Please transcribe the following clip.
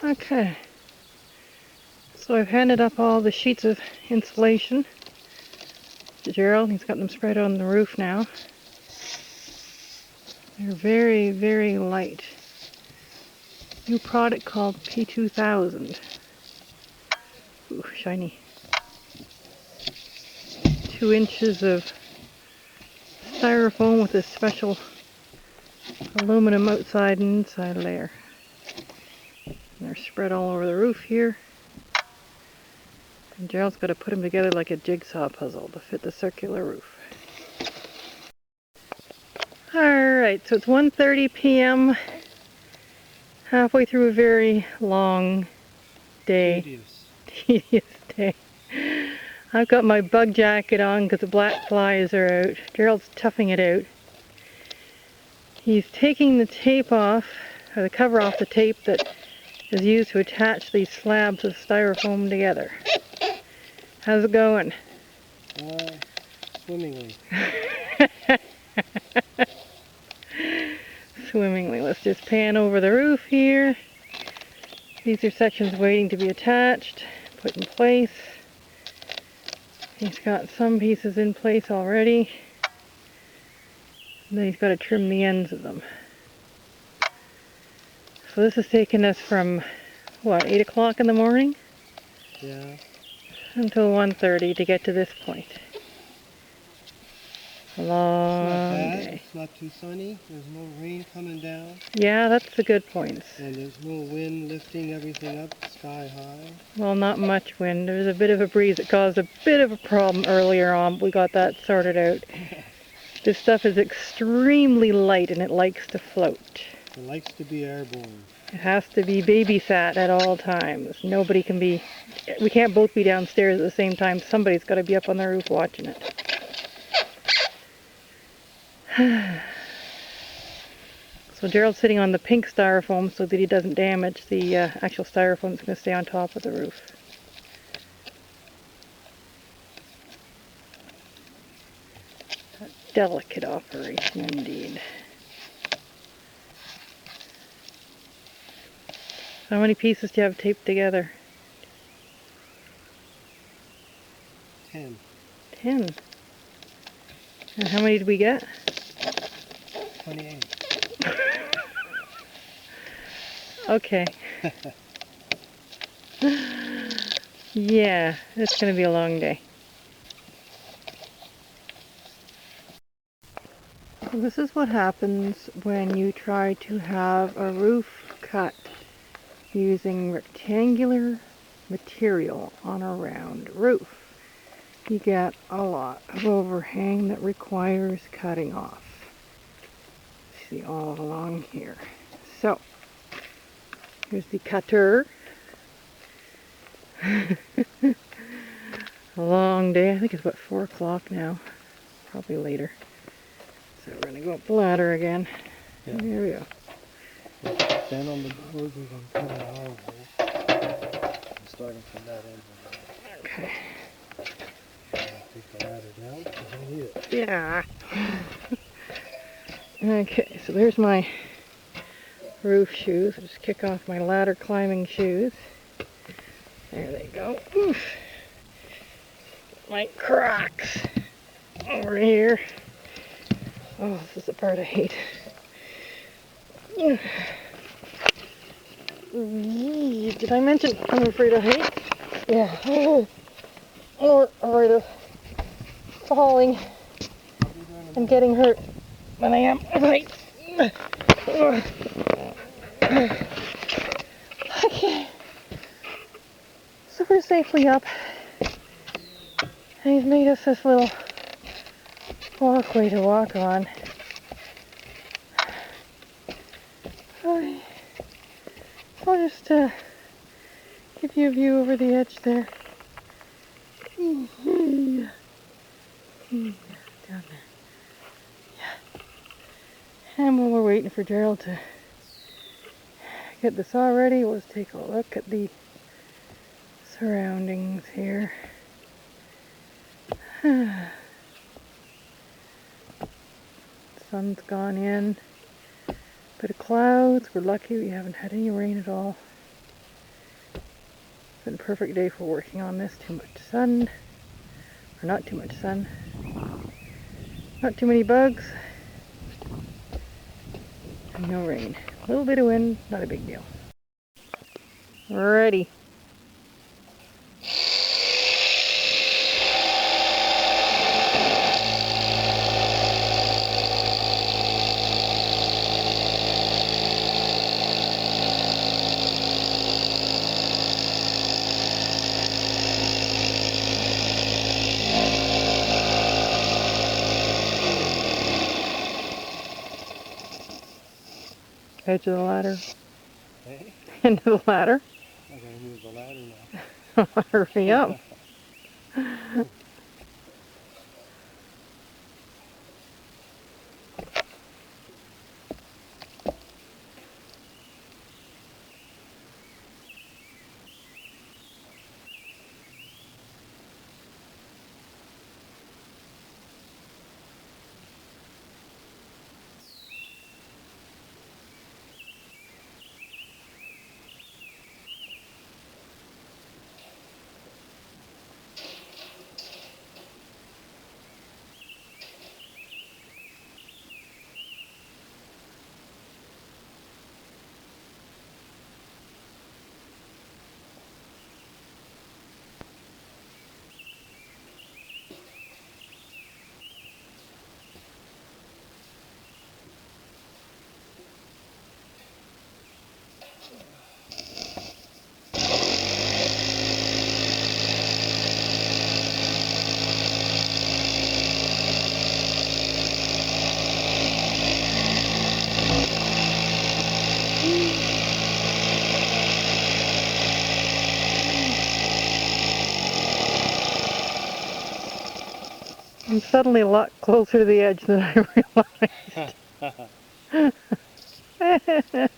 Okay, so I've handed up all the sheets of insulation to Gerald. He's got them spread on the roof now. They're very, very light. New product called P2000. Ooh, shiny. 2 inches of styrofoam with a special aluminum outside and inside layer. And they're spread all over the roof here. And Gerald's got to put them together like a jigsaw puzzle to fit the circular roof. Alright, so it's 1:30 p.m. Halfway through a very long day. Tedious day. I've got my bug jacket on because the black flies are out. Gerald's toughing it out. He's taking the tape off, or the cover off the tape that is used to attach these slabs of styrofoam together. How's it going? Swimmingly. Swimmingly. Let's just pan over the roof here. These are sections waiting to be attached, put in place. He's got some pieces in place already. And then he's got to trim the ends of them. So this has taken us from, what, 8 o'clock in the morning? Yeah. Until 1:30 to get to this point. A long It's not bad. day. It's not too sunny. There's no rain coming down. Yeah, that's the good points. And there's no wind lifting everything up sky high. Well, not much wind. There's a bit of a breeze that caused a bit of a problem earlier on. We got that sorted out. This stuff is extremely light and it likes to float. It likes to be airborne. It has to be babysat at all times. Nobody can be, we can't both be downstairs at the same time. Somebody's got to be up on the roof watching it. So Gerald's sitting on the pink styrofoam so that he doesn't damage the actual styrofoam that's going to stay on top of the roof. A delicate operation indeed. How many pieces do you have taped together? 10. 10. And how many did we get? 28. Okay. Yeah, it's going to be a long day. So this is what happens when you try to have a roof cut using rectangular material on a round roof. You get a lot of overhang that requires cutting off. See all along here. So, here's the cutter. A long day. I think it's about 4 o'clock now. Probably later. So we're going to go up the ladder again. Yeah. There we go. Stand on the board, we're going to cut an arm hole. Starting from that end. Okay. Take the ladder down because I need it. Yeah. Okay, so there's my roof shoes. I'll just kick off my ladder climbing shoes. There they go. Oof. My Crocs over here. Oh, this is the part I hate. Did I mention I'm afraid of heights? Yeah. Or afraid of falling and getting hurt when I am at heights. Okay. So we're safely up. And he's made us this little walkway to walk on. I'll just give you a view over the edge there. Down there. Yeah. And while we're waiting for Gerald to get this all ready, let's take a look at the surroundings here. Sun's gone in. Bit of clouds. We're lucky we haven't had any rain at all. been a perfect day for working on this. Too much sun, or not too much sun. Not too many bugs. And no rain. A little bit of wind, not a big deal. Ready. Edge of the ladder. Hey, End of the ladder. I'm going to move the ladder now. Hurry up. I'm suddenly a lot closer to the edge than I realized.